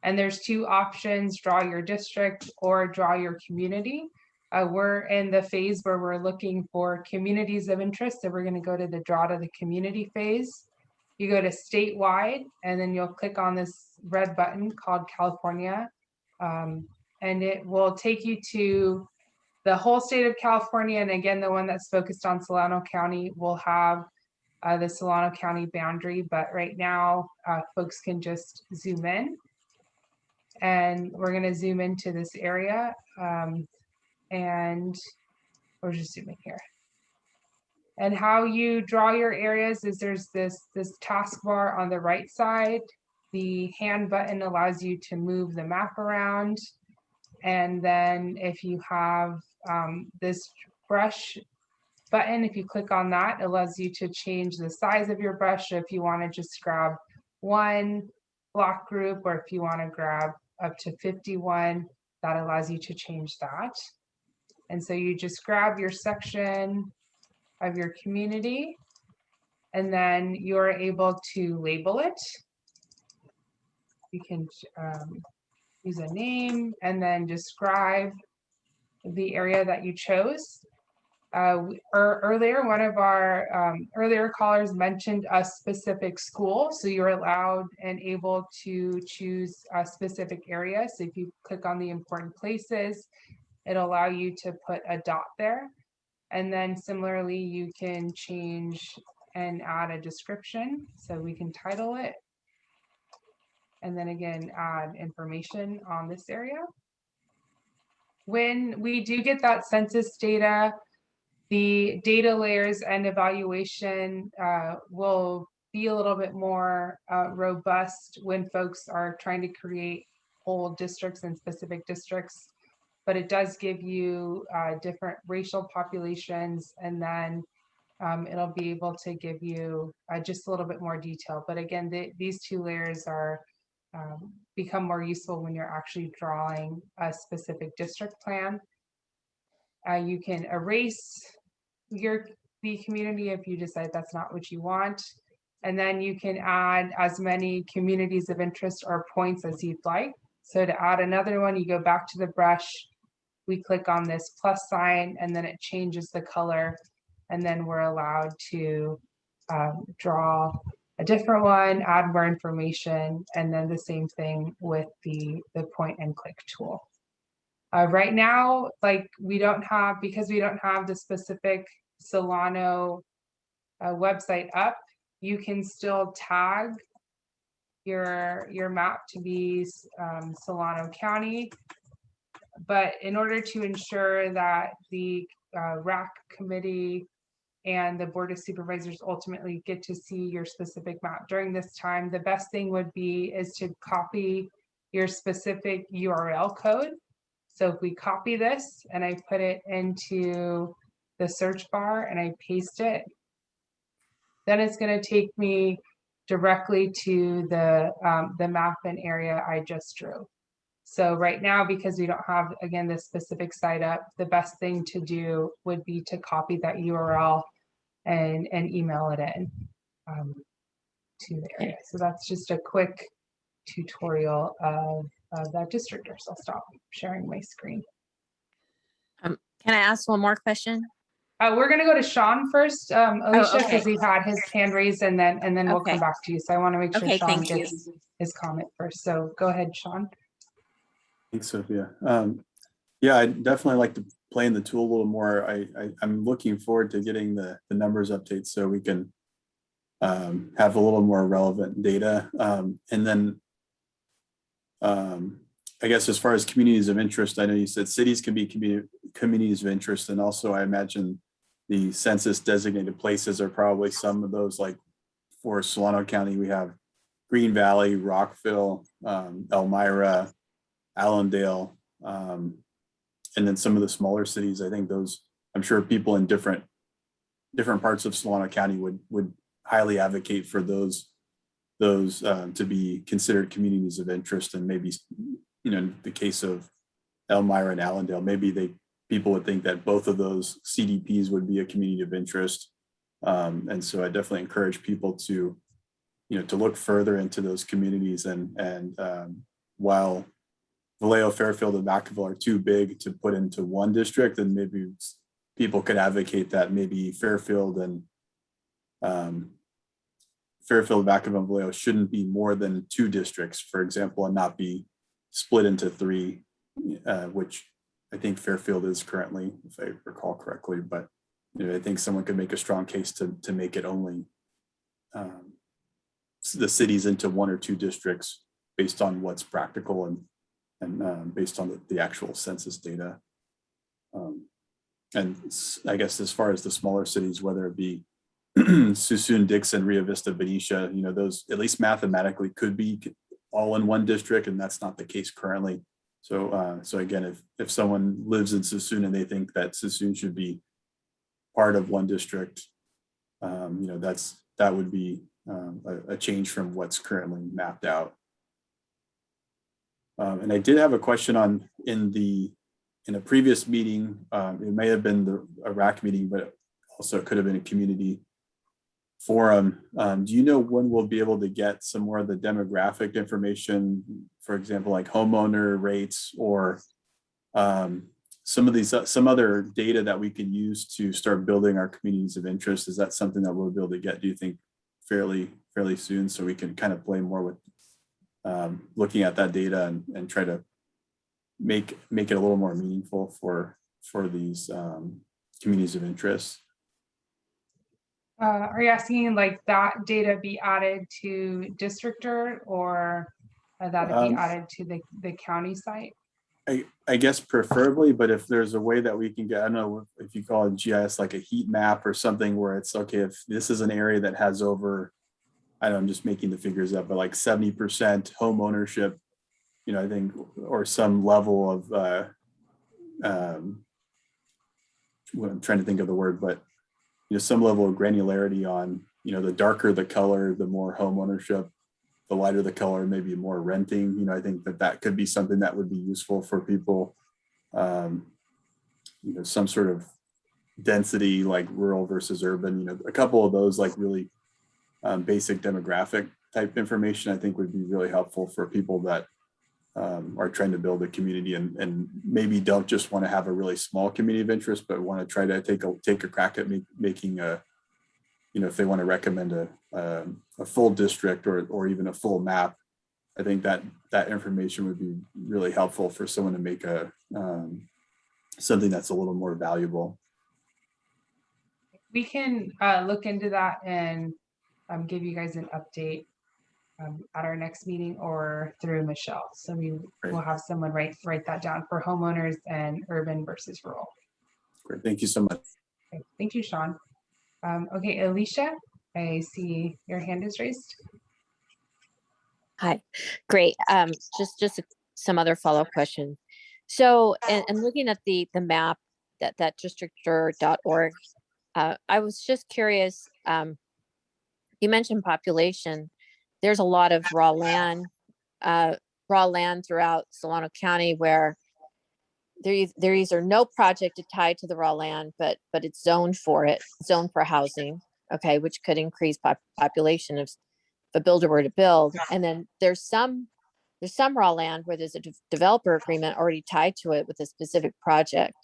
And there's two options, draw your district or draw your community. We're in the phase where we're looking for communities of interest. So we're going to go to the draw to the community phase. You go to statewide, and then you'll click on this red button called California. And it will take you to the whole state of California. And again, the one that's focused on Solano County will have the Solano County boundary. But right now, folks can just zoom in. And we're going to zoom into this area. And we're just zooming here. And how you draw your areas is there's this taskbar on the right side. The hand button allows you to move the map around. And then if you have this brush button, if you click on that, it allows you to change the size of your brush. So if you want to just grab one block group, or if you want to grab up to 51, that allows you to change that. And so you just grab your section of your community, and then you're able to label it. You can use a name and then describe the area that you chose. Earlier, one of our earlier callers mentioned a specific school, so you're allowed and able to choose a specific area. So if you click on the important places, it'll allow you to put a dot there. And then similarly, you can change and add a description. So we can title it. And then again, add information on this area. When we do get that census data, the data layers and evaluation will be a little bit more robust when folks are trying to create whole districts and specific districts. But it does give you different racial populations, and then it'll be able to give you just a little bit more detail. But again, these two layers are become more useful when you're actually drawing a specific district plan. You can erase the community if you decide that's not what you want. And then you can add as many communities of interest or points as you'd like. So to add another one, you go back to the brush, we click on this plus sign, and then it changes the color. And then we're allowed to draw a different one, add more information, and then the same thing with the point and click tool. Right now, like because we don't have the specific Solano website up, you can still tag your map to be Solano County. But in order to ensure that the RAC committee and the Board of Supervisors ultimately get to see your specific map during this time, the best thing would be is to copy your specific URL code. So if we copy this and I put it into the search bar and I paste it, then it's going to take me directly to the map and area I just drew. So right now, because we don't have, again, this specific site up, the best thing to do would be to copy that URL and email it in to the area. So that's just a quick tutorial of that district. So I'll stop sharing my screen. Can I ask one more question? We're gonna go to Sean first, Alicia, okay. because he had his hand raised, and then we'll Okay. come back to you. So I want to make sure Okay, Sean thank you. gets his comment first. So go ahead, Sean. Thanks, Sophia. Yeah, I'd definitely like to play in the tool a little more. I'm looking forward to getting the numbers updates so we can have a little more relevant data. And then I guess as far as communities of interest, I know you said cities can be communities of interest, and also I imagine the census designated places are probably some of those. Like for Solano County, we have Green Valley, Rockville, Elmira, Allendale, and then some of the smaller cities. I think those, I'm sure people in different parts of Solano County would highly advocate for those to be considered communities of interest. And maybe, in the case of Elmira and Allendale, maybe people would think that both of those CDPs would be a community of interest. And so I definitely encourage people to look further into those communities. And while Vallejo, Fairfield, and Vacaville are too big to put into one district, and maybe people could advocate that maybe Fairfield, Vacaville, and Vallejo shouldn't be more than 2 districts, for example, and not be split into 3, which I think Fairfield is currently, if I recall correctly. But I think someone could make a strong case to make it only the cities into 1 or 2 districts based on what's practical and based on the actual census data. And I guess as far as the smaller cities, whether it be Suisun, Dixon, Rio Vista, Benicia, those at least mathematically could be all in 1 district, and that's not the case currently. So again, if someone lives in Suisun and they think that Suisun should be part of 1 district, that would be a change from what's currently mapped out. And I did have a question in a previous meeting. It may have been a RAC meeting, but also it could have been a community forum. Do you know when we'll be able to get some more of the demographic information, for example, like homeowner rates or some of these, some other data that we can use to start building our communities of interest? Is that something that we'll be able to get, do you think, fairly soon, so we can kind of play more with looking at that data and try to make it a little more meaningful for these communities of interest? Are you asking like that data be added to Districtor, or that it be added to the county site? I guess preferably, but if there's a way that we can get, I don't know if you call it GIS, like a heat map or something, where it's okay, if this is an area that has over, I don't know, I'm just making the figures up, but like 70% home ownership, you know, I think, or some level of, what I'm trying to think of the word, but, you know, some level of granularity on, you know, the darker the color, the more home ownership, the lighter the color, maybe more renting. You know, I think that could be something that would be useful for people. You know, some sort of density, like rural versus urban, you know, a couple of those like really basic demographic type information, I think would be really helpful for people that are trying to build a community and maybe don't just want to have a really small community of interest, but want to try to take a crack at making a, you know, if they want to recommend a full district or even a full map. I think that information would be really helpful for someone to make a something that's a little more valuable. We can look into that and give you guys an update at our next meeting or through Michelle. So we will have someone write that down for homeowners and urban versus rural. Great, thank you so much. Okay. Thank you, Sean. Okay, Alicia, I see your hand is raised. Hi, great. Just some other follow-up questions. So, and looking at the map that districtor.org, I was just curious. You mentioned population. There's a lot of raw land throughout Solano County where there is no project tied to the raw land, but it's zoned for housing. Okay, which could increase population if the builder were to build. And then there's some raw land where there's a developer agreement already tied to it with a specific project.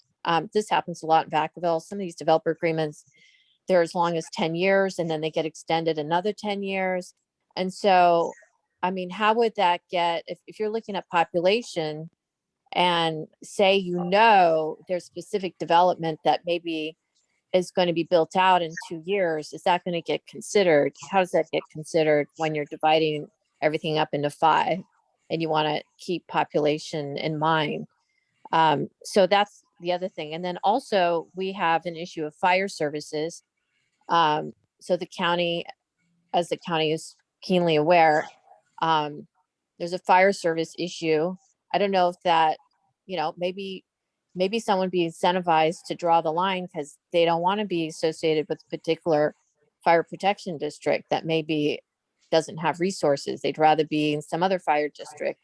This happens a lot in Vacaville. Some of these developer agreements, they're as long as 10 years and then they get extended another 10 years. And so, I mean, how would that get, if you're looking at population and say, you know, there's specific development that maybe is going to be built out in 2 years, is that going to get considered? How does that get considered when you're dividing everything up into 5 and you want to keep population in mind? So that's the other thing. And then also we have an issue of fire services. So the county, as the county is keenly aware, there's a fire service issue. I don't know if that, you know, maybe someone be incentivized to draw the line because they don't want to be associated with a particular fire protection district that maybe doesn't have resources. They'd rather be in some other fire district.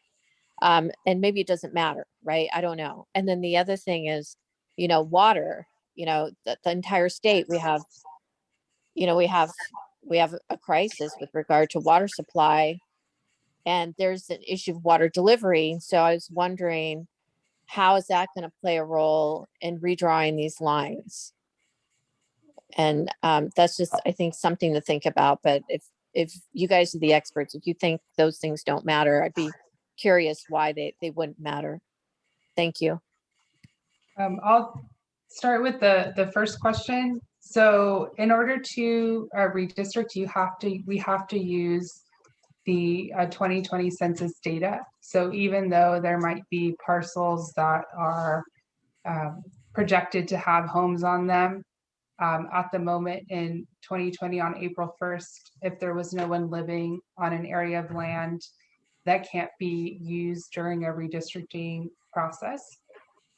And maybe it doesn't matter, right? I don't know. And then the other thing is, you know, water, you know, the entire state, we have a crisis with regard to water supply, and there's an issue of water delivery. So I was wondering, how is that going to play a role in redrawing these lines? And that's just, I think, something to think about. But if you guys are the experts, if you think those things don't matter, I'd be curious why they wouldn't matter. Thank you. I'll start with the first question. So in order to redistrict, we have to use the 2020 census data. So even though there might be parcels that are projected to have homes on them, at the moment in 2020 on April 1st, if there was no one living on an area of land, that can't be used during a redistricting process.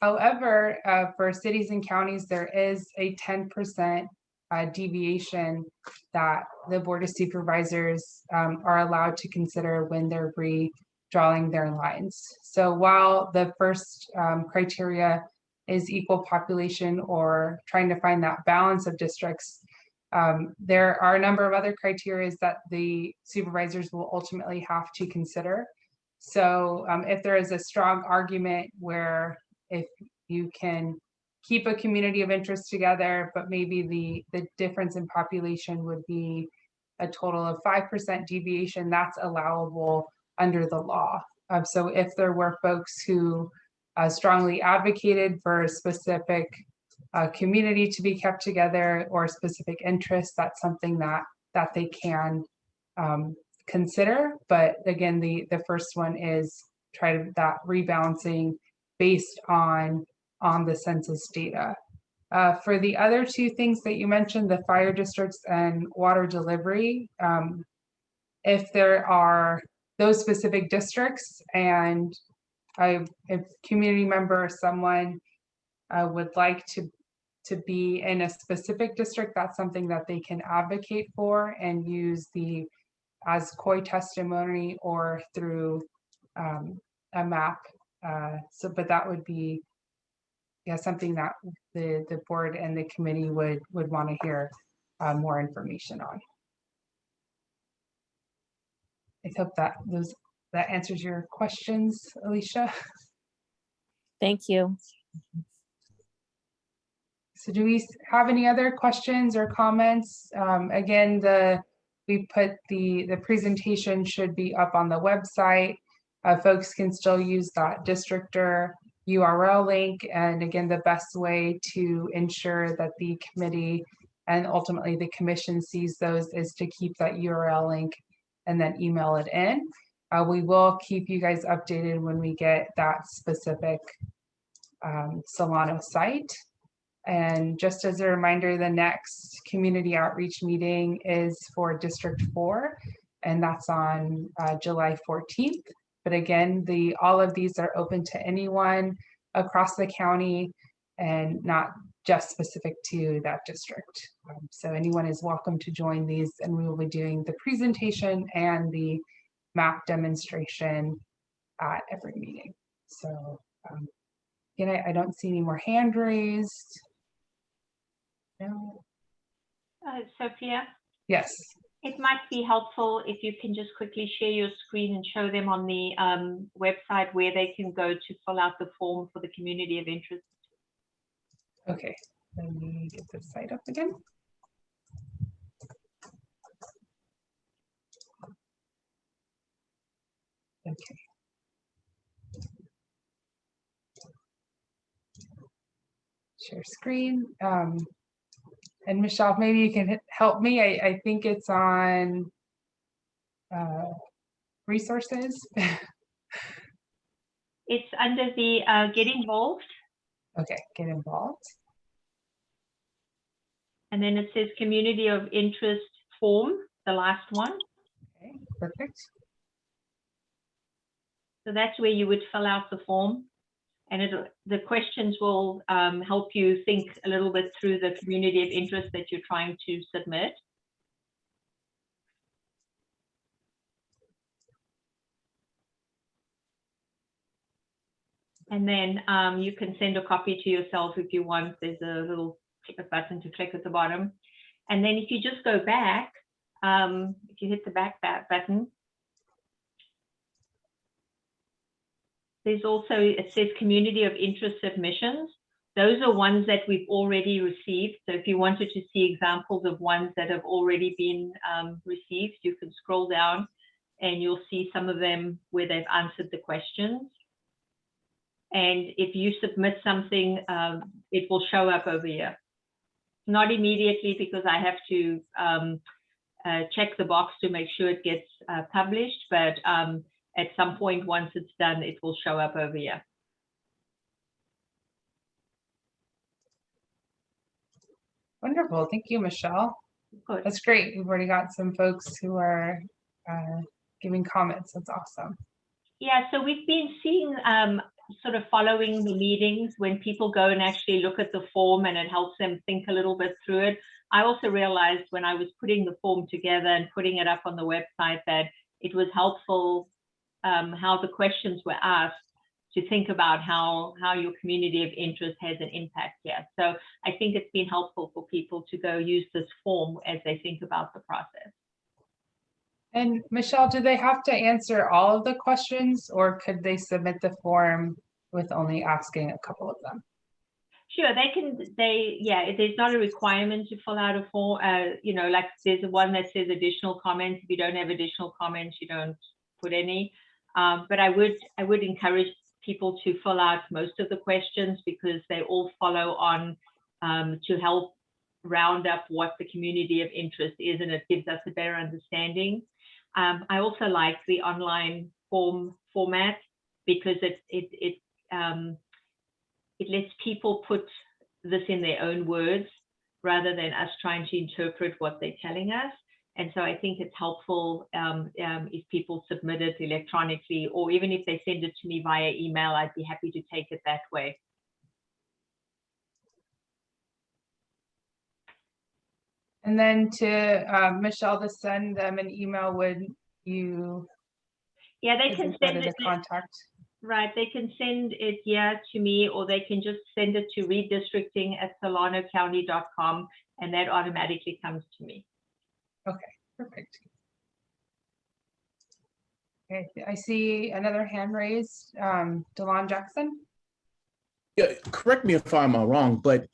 However, for cities and counties, there is a 10% deviation that the Board of Supervisors are allowed to consider when they're redrawing their lines. So while the first criteria is equal population or trying to find that balance of districts, there are a number of other criteria that the supervisors will ultimately have to consider. So if there is a strong argument where if you can keep a community of interest together, but maybe the difference in population would be a total of 5% deviation. That's allowable under the law. So if there were folks who strongly advocated for a specific community to be kept together or specific interests, that's something that they can consider. But again, the first one is try to that rebalancing based on the census data. For the other two things that you mentioned, the fire districts and water delivery, if there are those specific districts and if community member or someone would like to be in a specific district, that's something that they can advocate for and use as COI testimony or through a map. But that would be something that the board and the committee would want to hear more information on. I hope that answers your questions, Alicia. Thank you. So do we have any other questions or comments? Again, we put the presentation should be up on the website. Folks can still use that districtor URL link. And again, the best way to ensure that the committee and ultimately the commission sees those is to keep that URL link and then email it in. We will keep you guys updated when we get that specific Solano site. And just as a reminder, the next community outreach meeting is for District 4, and that's on July 14th. But again, all of these are open to anyone across the county and not just specific to that district. So anyone is welcome to join these, and we will be doing the presentation and the map demonstration at every meeting. So again, I don't see any more hand raised. No. Sophia? Yes. It might be helpful if you can just quickly share your screen and show them on the website where they can go to fill out the form for the community of interest. Okay, let me get the site up again. Okay. Share screen. And Michelle, maybe you can help me. I think it's on resources. It's under the get involved. Okay, get involved. And then it says community of interest form, the last one. Okay, perfect. So that's where you would fill out the form. And the questions will help you think a little bit through the community of interest that you're trying to submit. And then you can send a copy to yourself if you want. There's a little button to click at the bottom. And then if you just go back, if you hit the back button, there's also, it says community of interest submissions. Those are ones that we've already received. So if you wanted to see examples of ones that have already been received, you can scroll down and you'll see some of them where they've answered the questions. And if you submit something, it will show up over here. Not immediately because I have to check the box to make sure it gets published, but at some point, once it's done, it will show up over here. Wonderful. Thank you, Michelle. Good. That's great. We've already got some folks who are giving comments. That's awesome. Yeah, so we've been seeing sort of following the meetings when people go and actually look at the form and it helps them think a little bit through it. I also realized when I was putting the form together and putting it up on the website that it was helpful how the questions were asked to think about how your community of interest has an impact here. So I think it's been helpful for people to go use this form as they think about the process. And Michelle, do they have to answer all of the questions or could they submit the form with only asking a couple of them? Sure, yeah, there's not a requirement to fill out a form, you know, like there's one that says additional comments. If you don't have additional comments, you don't put any. But I would encourage people to fill out most of the questions because they all follow on to help round up what the community of interest is, and it gives us a better understanding. I also like the online form format because it lets people put this in their own words rather than us trying to interpret what they're telling us. And so I think it's helpful if people submit it electronically, or even if they send it to me via email, I'd be happy to take it that way. And then to Michelle, to send them an email, would you? Yeah, they can send it. Contact. Right, they can send it to me, or they can just send it to redistricting@solanocounty.com, and that automatically comes to me. Okay, perfect. Okay, I see another hand raised. DeLon Jackson. Yeah, correct me if I'm wrong, but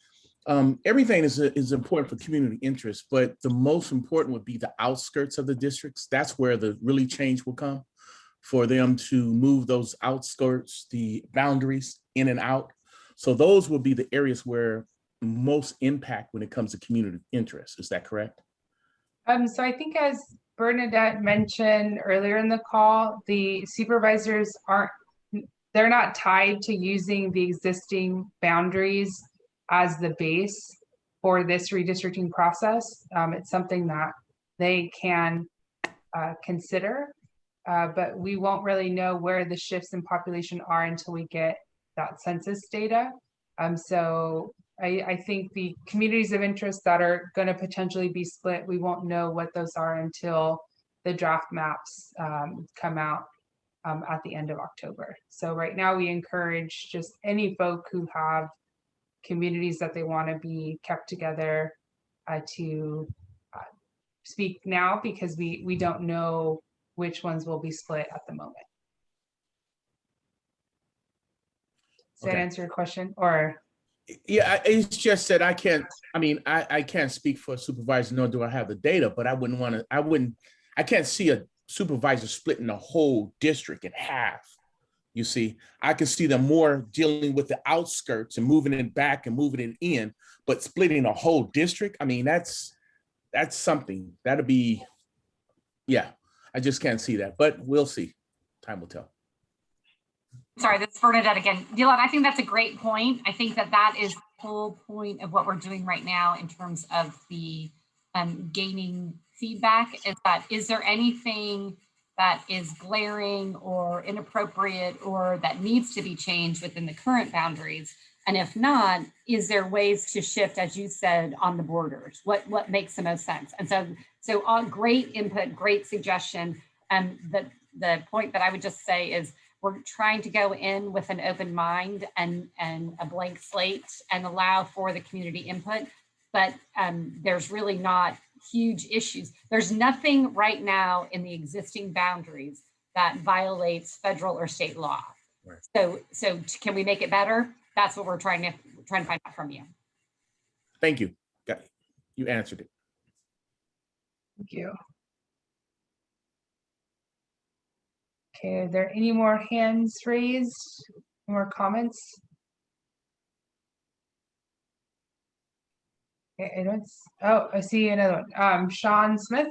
everything is important for community interest, but the most important would be the outskirts of the districts. That's where the really change will come, for them to move those outskirts, the boundaries in and out. So those will be the areas where most impact when it comes to community interest. Is that correct? So I think, as Bernadette mentioned earlier in the call, the supervisors they're not tied to using the existing boundaries as the base for this redistricting process. It's something that they can consider, but we won't really know where the shifts in population are until we get that census data. So I think the communities of interest that are going to potentially be split, we won't know what those are until the draft maps come out at the end of October. So right now we encourage just any folk who have communities that they want to be kept together to speak now, because we don't know which ones will be split at the moment. Does that answer your question? Or yeah, it's just that I can't speak for a supervisor, nor do I have the data, but I can't see a supervisor splitting the whole district in half. You see, I can see them more dealing with the outskirts and moving it back and moving it in, but splitting a whole district, I mean, that's something that'll be, yeah, I just can't see that, but we'll see. Time will tell. Sorry, this is Bernadette again. Dylan, I think that's a great point. I think that is the whole point of what we're doing right now in terms of the gaining feedback, is there anything that is glaring or inappropriate or that needs to be changed within the current boundaries? And if not, is there ways to shift, as you said, on the borders? What makes the most sense? And so on great input, great suggestion. And the point that I would just say is, we're trying to go in with an open mind and a blank slate and allow for the community input, but there's really not huge issues. There's nothing right now in the existing boundaries that violates federal or state law. Right. So can we make it better? That's what we're trying to find out from you. Thank you. You answered it. Thank you. Okay, are there any more hands raised? More comments? Okay, I see another one. Sean Smith.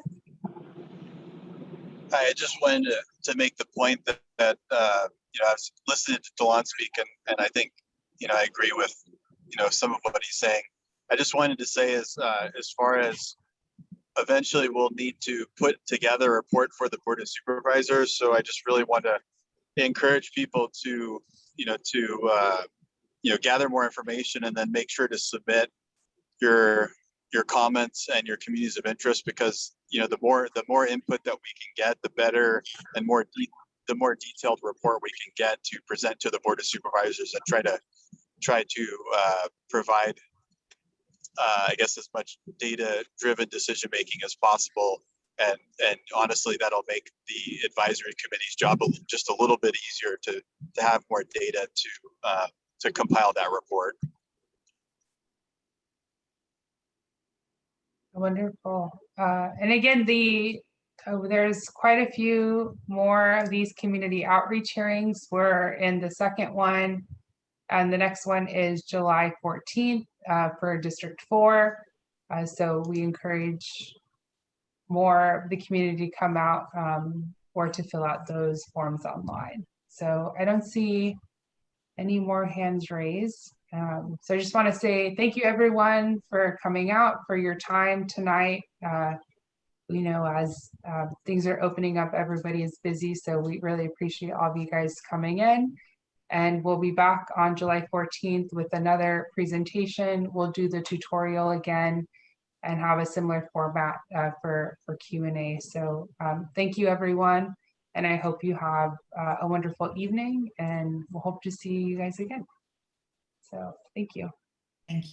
Hi, I just wanted to make the point that I was listening to DeLon speak, and I think I agree with some of what he's saying. I just wanted to say as far as eventually we'll need to put together a report for the Board of Supervisors. So I just really want to encourage people to gather more information and then make sure to submit your comments and your communities of interest, because the more input that we can get, the better and the more detailed report we can get to present to the Board of Supervisors and try to provide I guess as much data-driven decision-making as possible, and honestly, that'll make the advisory committee's job just a little bit easier to have more data to compile that report. Wonderful. And again, there's quite a few more of these community outreach hearings. We're in the second one, and the next one is July 14th for District 4. So we encourage more of the community to come out or to fill out those forms online. So I don't see any more hands raised. So I just want to say thank you everyone for coming out, for your time tonight. You know, as things are opening up, everybody is busy. So we really appreciate all of you guys coming in. And we'll be back on July 14th with another presentation. We'll do the tutorial again and have a similar format for Q&A. So thank you everyone. And I hope you have a wonderful evening, and we'll hope to see you guys again. So thank you. Thank you.